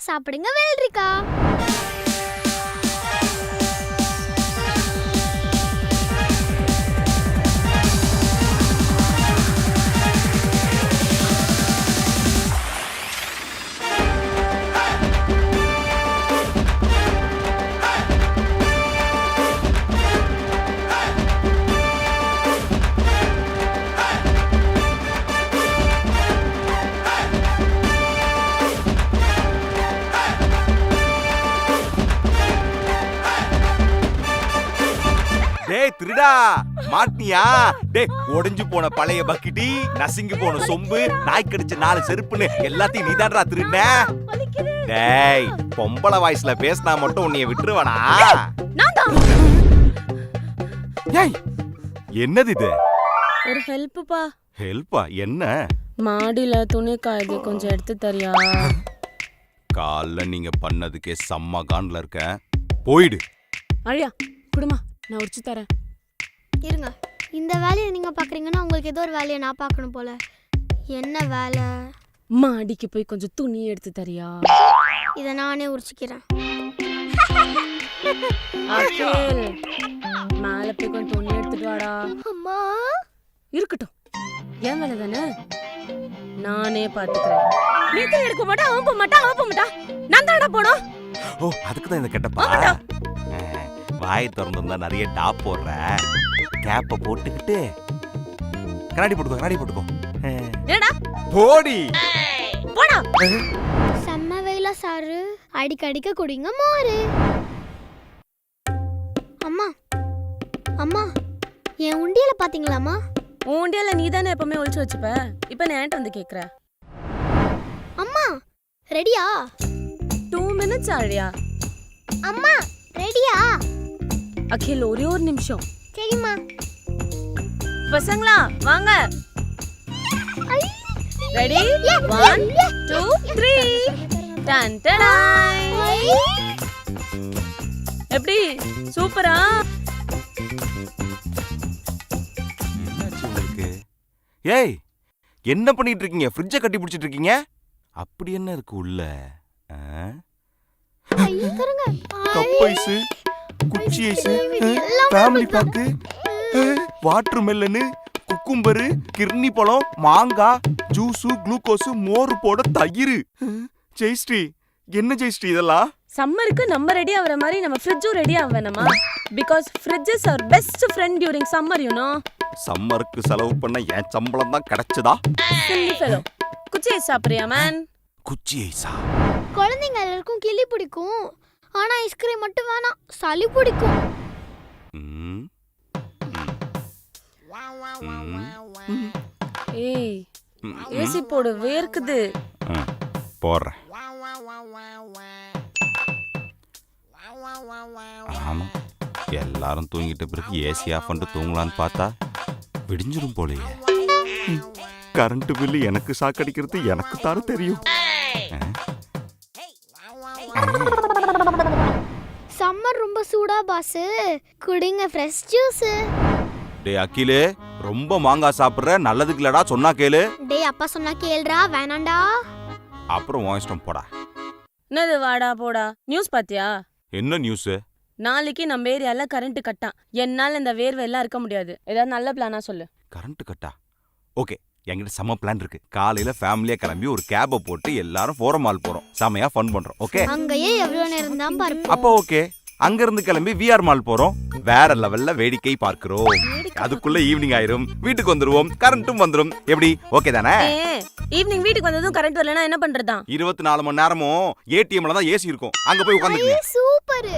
சாப்பிடுங்க வெள்ளரிக்கா. டேய் திருடா மாட்டியா? டேய் உடைஞ்சு போன பழைய பக்கிட்டி, நசுங்கி போன சொம்பு, நாய் கடிச்ச 4 செருப்புன்னு எல்லாத்தையும் நீதான்டா திருடுன. டேய் பொம்பளை வாய்ஸ்ல பேசினா மட்டும் உன்னைய விட்டுருவானா? ஏய் என்னது இது? ஒரு ஹெல்ப்பா. ஹெல்ப்பா? என்ன? மாடியில துணி காயுது, கொஞ்சம் எடுத்து தரியா? காலைல நீங்க பண்ணதுக்கே செம்ம கான்ல இருக்கேன். போயிடு. அழியா குடுமா, நான் உரிச்சு தரேன். இருங்க, இந்த வேலையை நீங்க பாக்குறீங்கன்னா உங்களுக்கு ஏதோ ஒரு வேலையை நான் பார்க்கணும் போல. என்ன வேலை? மாடிக்கு போய் கொஞ்சம் துணி எடுத்து தரியா? இதை நானே உரிச்சுக்கிறேன். அகில், மேல போய் கொஞ்சம் துணி எடுத்துட்டு வாடா. அம்மா இருக்கட்டும், என் வேலை தானே, நானே பாத்துக்கிறேன். நீ தான் எடுக்க மாட்டா, அவன் போக மாட்டா, அவன் போக மாட்டா, நான் தானடா போனோம். ஓ அதுக்கு தான் இந்த கெட்டப்பா. வாயை திறந்துருந்தா நிறைய டாப் போடுற. கேப்ப போட்டுக்கிட்டு கண்ணாடி போட்டுக்கோ. என்னடா போடி போடா. செம்ம வெயிலா சாரு, அடிக்கடிக்க குடிங்க மோரு. அம்மா அம்மா, என் உண்டியல பாத்தீங்களாமா? உண்டியல நீ தானே எப்பவுமே ஒளிச்சு வச்சுப்ப, இப்ப நான் ஏன்ட்ட வந்து கேக்குற? அம்மா ரெடியா? 2 minutes ஆழியா? அம்மா ரெடியா? அகில் ஒரே ஒரு நிமிஷம். சரிம்மா. பசங்களா வாங்க. ரெடி? 1 2 3 டன் டடாய். எப்படி சூப்பரா? என்னாச்சு உங்களுக்கு? ஏய் என்ன பண்ணிட்டு இருக்கீங்க? ஃப்ரிட்ஜை கட்டி பிடிச்சிட்டு இருக்கீங்க? அப்படி என்ன இருக்கு உள்ள? கப் ஐஸ், குச்சி ice, family pack, water melon, cucumber, கிர்னி பழம், மாங்காய், ஜூஸ், குளுக்கோஸ், மோர் போட தயிர். ஜெயஸ்ரீ என்ன ஜெயஸ்ரீ இதெல்லாம்? சம்மருக்கு நம்ம ரெடி ஆவற மாதிரி நம்ம ஃப்ரிட்ஜும் ரெடி ஆக வேணாமா? because fridge is our best friend during summer, you know. சம்மருக்கு செலவு பண்ண என் சம்பளம் தான் கிடைச்சதா? silly fellow. குச்சி ஐஸ் சாப்பிடுறியா man? குச்சி ஐஸா? குழந்தைங்க எல்லாருக்கும் கிளி பிடிக்கும், ஆனா ஐஸ்கிரீம் மட்டும் வேணாம், சளி பிடிக்கும். ஏய் ஏசி போடு, வேர்க்குது. போடுறேன். ஆமா, எல்லாரும் தூங்கிட்ட பிறகு ஏசி ஆஃப் பண்ணிட்டு தூங்கலான்னு பார்த்தா விடிஞ்சிரும் போலயே. கரண்ட் பில்லு எனக்கு சாக்கடிக்கிறது எனக்கு தானே தெரியும். சம்மர் ரொம்ப சூடா பாஸ், குடிங்க ஃப்ரெஷ் ஜூஸ். டேய் அகிலே, ரொம்ப மாங்காய் சாப்பிடுற, நல்லதுக்கு இல்லடா, சொன்னா கேளு. டேய் அப்பா சொன்னா கேளுடா, வேணாண்டா. அப்புறம் உன் இஷ்டம் போடா. என்னது வாடா போடா? நியூஸ் பாத்தியா? என்ன நியூஸ்? நாளைக்கு நம்ம ஏரியால கரண்ட் கட்டான். என்னால இந்த வேர்வை எல்லாம் இருக்க முடியாது. ஏதாவது நல்ல பிளானா சொல்லு. கரண்ட் கட்டா? ஓகே, என்கிட்ட செம்ம பிளான் இருக்கு. காலையில ஃபேமிலியா கிளம்பி ஒரு கேப போட்டு எல்லாரும் ஃபோரம் மால் போறோம். செமையா ஃபன் பண்றோம். ஓகே? அங்கேயே எவ்வளவு நேரம் தான் பார்ப்போம். அப்போ ஓகே, அங்க இருந்து கிளம்பி விஆர் மால் போறோம். வேற லெவல்ல வேடிக்கை பார்க்கிறோம். அதுக்குள்ள ஈவினிங் ஆயிரும், வீட்டுக்கு வந்துருவோம், கரண்ட்டும் வந்துரும். எப்படி? ஓகே தானே? ஈவினிங் வீட்டுக்கு வந்ததும் கரண்ட் வரலனா என்ன பண்றதா? 24 மணி நேரமும் ஏடிஎம்ல தான் ஏசி இருக்கும். அங்க போய் உட்கார்ந்துங்க. சூப்பர்.